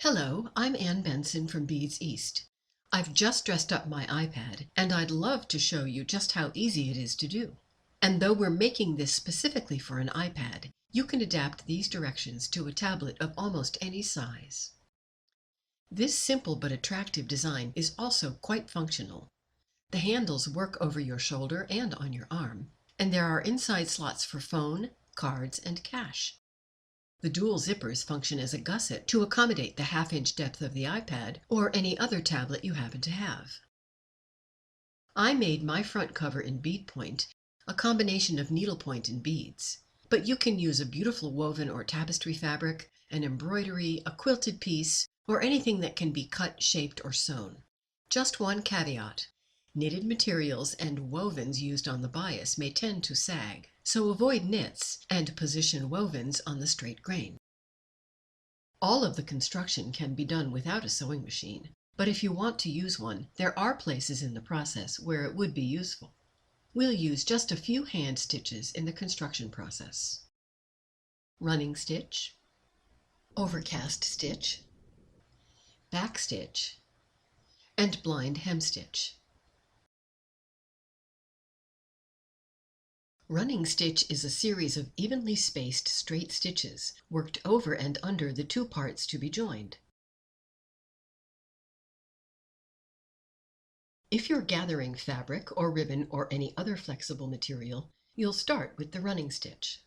Hello, I'm Ann Benson from Beads East. I've just dressed up my iPad, and I'd love to show you just how easy it is to do. And though we're making this specifically for an iPad, you can adapt these directions to a tablet of almost any size. This simple but attractive design is also quite functional. The handles work over your shoulder and on your arm, and there are inside slots for phone, cards, and cash. The dual zippers function as a gusset to accommodate the half-inch depth of the iPad or any other tablet you happen to have. I made my front cover in bead point, a combination of needlepoint and beads, but you can use a beautiful woven or tapestry fabric, an embroidery, a quilted piece, or anything that can be cut, shaped, or sewn. Just one caveat. Knitted materials and wovens used on the bias may tend to sag, so avoid knits and position wovens on the straight grain. All of the construction can be done without a sewing machine, but if you want to use one, there are places in the process where it would be useful. We'll use just a few hand stitches in the construction process. Running stitch, overcast stitch, back stitch, and blind hem stitch. Running stitch is a series of evenly spaced straight stitches worked over and under the two parts to be joined. If you're gathering fabric or ribbon or any other flexible material, you'll start with the running stitch.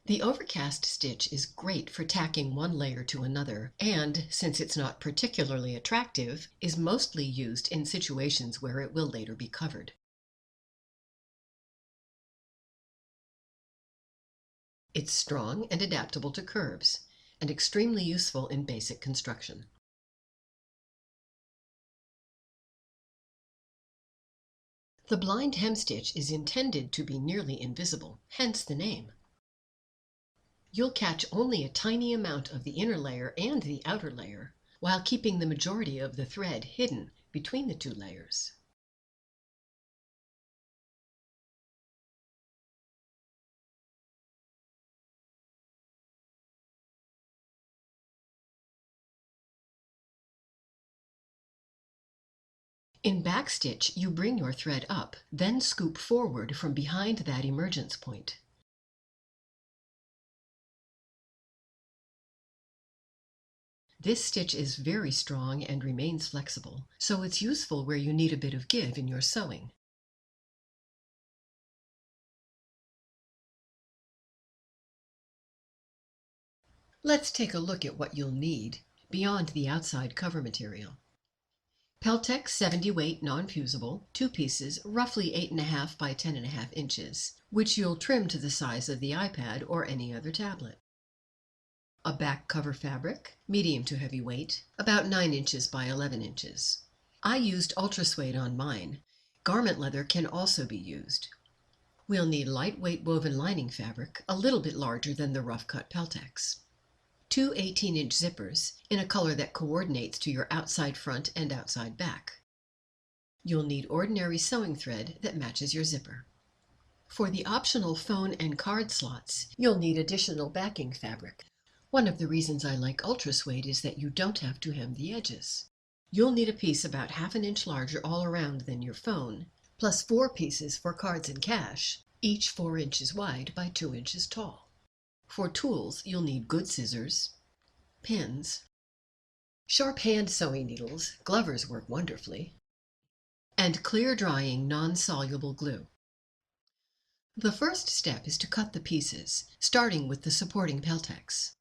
The overcast stitch is great for tacking one layer to another, and, since it's not particularly attractive, is mostly used in situations where it will later be covered. It's strong and adaptable to curves, and extremely useful in basic construction. The blind hem stitch is intended to be nearly invisible, hence the name. You'll catch only a tiny amount of the inner layer and the outer layer, while keeping the majority of the thread hidden between the two layers. In backstitch, you bring your thread up, then scoop forward from behind that emergence point. This stitch is very strong and remains flexible, so it's useful where you need a bit of give in your sewing. Let's take a look at what you'll need beyond the outside cover material. Peltex 70 weight non-fusible, 2 pieces, roughly 8.5 by 10.5 inches, which you'll trim to the size of the iPad or any other tablet. A back cover fabric, medium to heavy weight, about 9 inches by 11 inches. I used ultra suede on mine. Garment leather can also be used. We'll need lightweight woven lining fabric, a little bit larger than the rough cut Peltex. 2 18-inch zippers in a color that coordinates to your outside front and outside back. You'll need ordinary sewing thread that matches your zipper. For the optional phone and card slots, you'll need additional backing fabric. One of the reasons I like ultra suede is that you don't have to hem the edges. You'll need a piece about ½ inch larger all around than your phone, plus 4 pieces for cards and cash, each 4 inches wide by 2 inches tall. For tools, you'll need good scissors, pins, sharp hand sewing needles, Glovers work wonderfully, and clear drying non-soluble glue. The first step is to cut the pieces, starting with the supporting Peltex.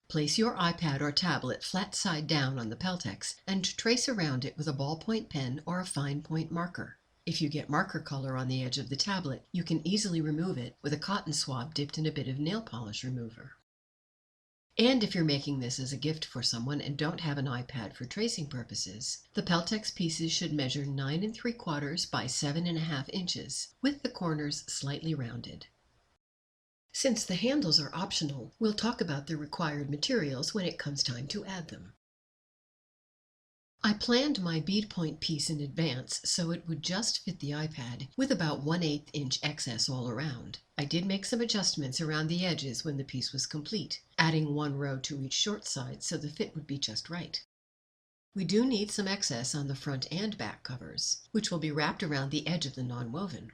Place your iPad or tablet flat side down on the Peltex and trace around it with a ballpoint pen or a fine point marker. If you get marker color on the edge of the tablet, you can easily remove it with a cotton swab dipped in a bit of nail polish remover. And if you're making this as a gift for someone and don't have an iPad for tracing purposes, the Peltex pieces should measure 9 3/4 by 7.5 inches, with the corners slightly rounded. Since the handles are optional, we'll talk about the required materials when it comes time to add them. I planned my bead point piece in advance so it would just fit the iPad with about 1/8 inch excess all around. I did make some adjustments around the edges when the piece was complete, adding 1 row to each short side so the fit would be just right. We do need some excess on the front and back covers, which will be wrapped around the edge of the non-woven.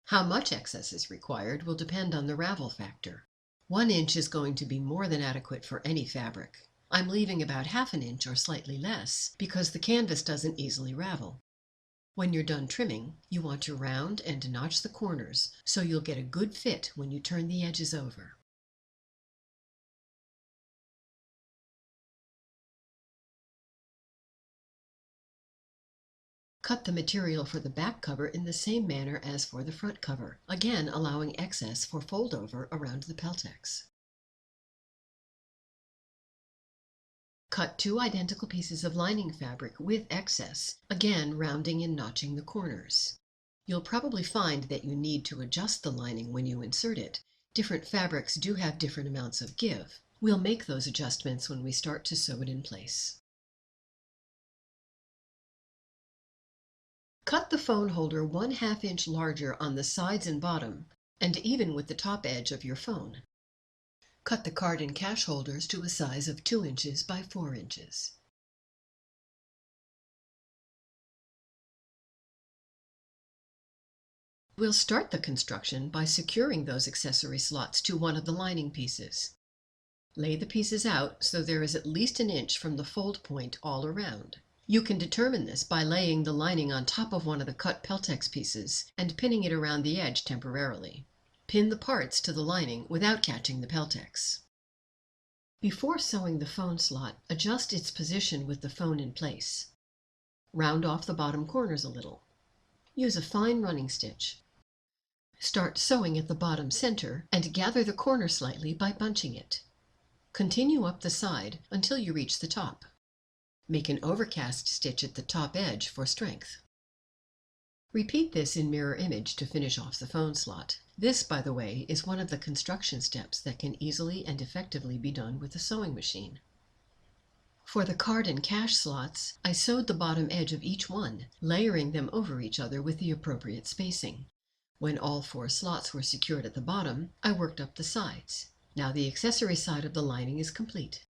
How much excess is required will depend on the ravel factor. 1 inch is going to be more than adequate for any fabric. I'm leaving about 1/2 inch or slightly less because the canvas doesn't easily ravel. When you're done trimming, you want to round and notch the corners so you'll get a good fit when you turn the edges over. Cut the material for the back cover in the same manner as for the front cover, again allowing excess for fold over around the peltex. Cut 2 identical pieces of lining fabric with excess, again rounding and notching the corners. You'll probably find that you need to adjust the lining when you insert it. Different fabrics do have different amounts of give. We'll make those adjustments when we start to sew it in place. Cut the phone holder 1/2 inch larger on the sides and bottom, and even with the top edge of your phone. Cut the card and cash holders to a size of 2 inches by 4 inches. We'll start the construction by securing those accessory slots to one of the lining pieces. Lay the pieces out so there is at least 1 inch from the fold point all around. You can determine this by laying the lining on top of one of the cut peltex pieces and pinning it around the edge temporarily. Pin the parts to the lining without catching the peltex. Before sewing the phone slot, adjust its position with the phone in place. Round off the bottom corners a little. Use a fine running stitch. Start sewing at the bottom center and gather the corner slightly by bunching it. Continue up the side until you reach the top. Make an overcast stitch at the top edge for strength. Repeat this in mirror image to finish off the phone slot. This, by the way, is one of the construction steps that can easily and effectively be done with a sewing machine. For the card and cash slots, I sewed the bottom edge of each one, layering them over each other with the appropriate spacing. When all 4 slots were secured at the bottom, I worked up the sides. Now the accessory side of the lining is complete.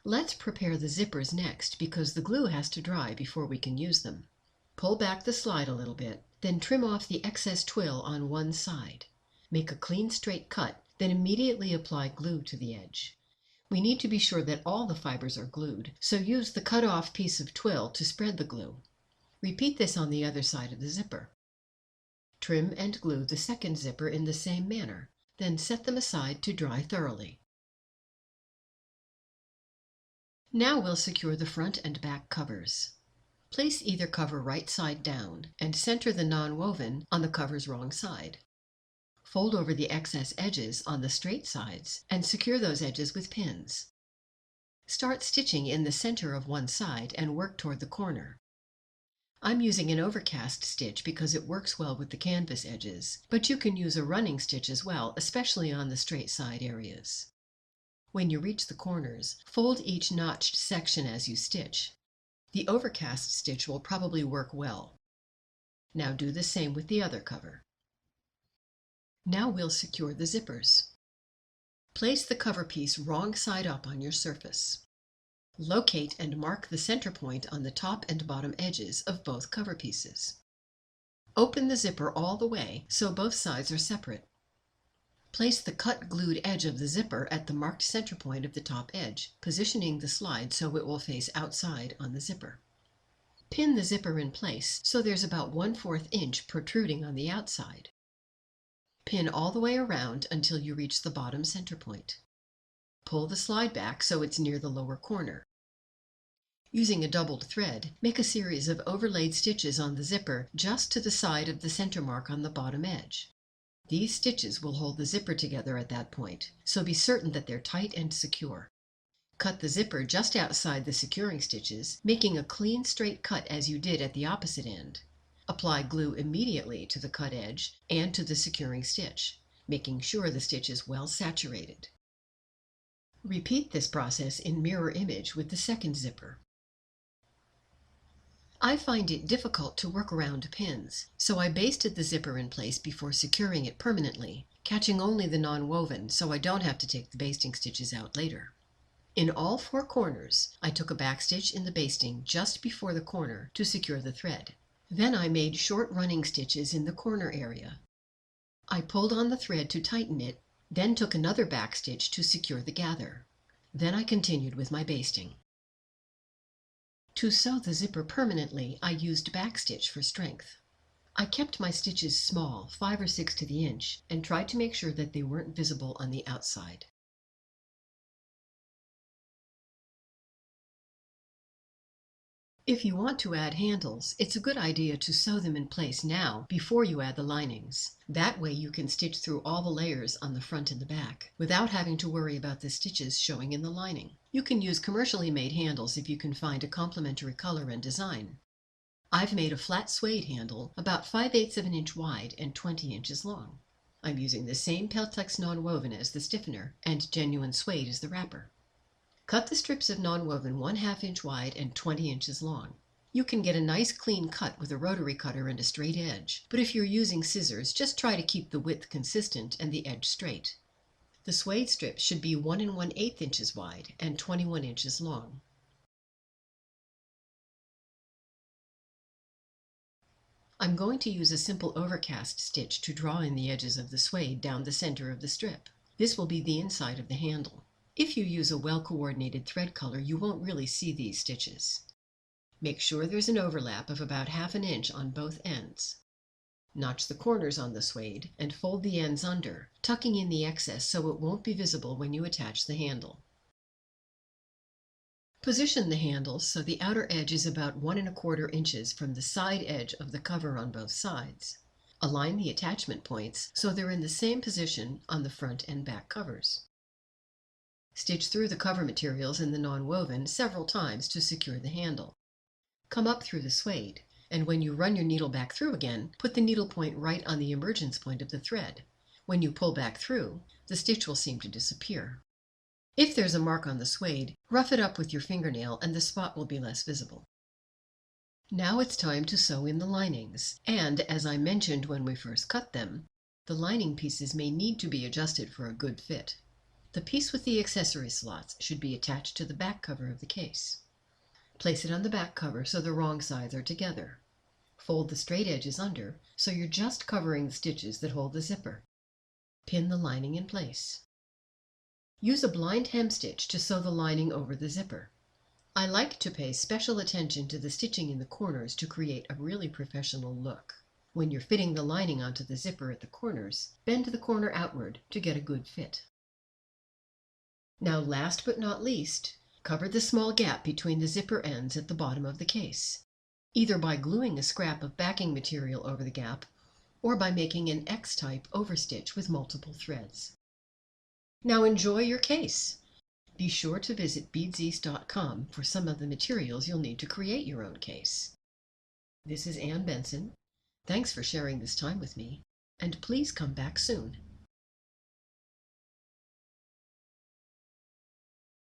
Let's prepare the zippers next because the glue has to dry before we can use them. Pull back the slide a little bit, then trim off the excess twill on one side. Make a clean straight cut, then immediately apply glue to the edge. We need to be sure that all the fibers are glued, so use the cut off piece of twill to spread the glue. Repeat this on the other side of the zipper. Trim and glue the second zipper in the same manner, then set them aside to dry thoroughly. Now we'll secure the front and back covers. Place either cover right side down and center the non-woven on the cover's wrong side. Fold over the excess edges on the straight sides and secure those edges with pins. Start stitching in the center of one side and work toward the corner. I'm using an overcast stitch because it works well with the canvas edges, but you can use a running stitch as well, especially on the straight side areas. When you reach the corners, fold each notched section as you stitch. The overcast stitch will probably work well. Now do the same with the other cover. Now we'll secure the zippers. Place the cover piece wrong side up on your surface. Locate and mark the center point on the top and bottom edges of both cover pieces. Open the zipper all the way so both sides are separate. Place the cut glued edge of the zipper at the marked center point of the top edge, positioning the slide so it will face outside on the zipper. Pin the zipper in place so there's about 1/4 inch protruding on the outside. Pin all the way around until you reach the bottom center point. Pull the slide back so it's near the lower corner. Using a doubled thread, make a series of overlaid stitches on the zipper just to the side of the center mark on the bottom edge. These stitches will hold the zipper together at that point, so be certain that they're tight and secure. Cut the zipper just outside the securing stitches, making a clean straight cut as you did at the opposite end. Apply glue immediately to the cut edge and to the securing stitch, making sure the stitch is well saturated. Repeat this process in mirror image with the second zipper. I find it difficult to work around pins, so I basted the zipper in place before securing it permanently, catching only the non-woven so I don't have to take the basting stitches out later. In all 4 corners, I took a backstitch in the basting just before the corner to secure the thread. Then I made short running stitches in the corner area. I pulled on the thread to tighten it, then took another backstitch to secure the gather. Then I continued with my basting. To sew the zipper permanently, I used backstitch for strength. I kept my stitches small, 5 or 6 to the inch, and tried to make sure that they weren't visible on the outside. If you want to add handles, it's a good idea to sew them in place now before you add the linings. That way you can stitch through all the layers on the front and the back without having to worry about the stitches showing in the lining. You can use commercially made handles if you can find a complementary color and design. I've made a flat suede handle about 5/8 of an inch wide and 20 inches long. I'm using the same Peltex non-woven as the stiffener and genuine suede as the wrapper. Cut the strips of non-woven 1/2 inch wide and 20 inches long. You can get a nice clean cut with a rotary cutter and a straight edge, but if you're using scissors, just try to keep the width consistent and the edge straight. The suede strips should be 1 1/8 inches wide and 21 inches long. I'm going to use a simple overcast stitch to draw in the edges of the suede down the center of the strip. This will be the inside of the handle. If you use a well-coordinated thread color, you won't really see these stitches. Make sure there's an overlap of about 1/2 inch on both ends. Notch the corners on the suede and fold the ends under, tucking in the excess so it won't be visible when you attach the handle. Position the handle so the outer edge is about 1 1/4 inches from the side edge of the cover on both sides. Align the attachment points so they're in the same position on the front and back covers. Stitch through the cover materials in the non-woven several times to secure the handle. Come up through the suede, and when you run your needle back through again, put the needle point right on the emergence point of the thread. When you pull back through, the stitch will seem to disappear. If there's a mark on the suede, rough it up with your fingernail and the spot will be less visible. Now it's time to sew in the linings, and as I mentioned when we first cut them, the lining pieces may need to be adjusted for a good fit. The piece with the accessory slots should be attached to the back cover of the case. Place it on the back cover so the wrong sides are together. Fold the straight edges under so you're just covering the stitches that hold the zipper. Pin the lining in place. Use a blind hem stitch to sew the lining over the zipper. I like to pay special attention to the stitching in the corners to create a really professional look. When you're fitting the lining onto the zipper at the corners, bend the corner outward to get a good fit. Now, last but not least, cover the small gap between the zipper ends at the bottom of the case, either by gluing a scrap of backing material over the gap or by making an X-type overstitch with multiple threads. Now enjoy your case! Be sure to visit beadseast.com for some of the materials you'll need to create your own case. This is Ann Benson. Thanks for sharing this time with me, and please come back soon.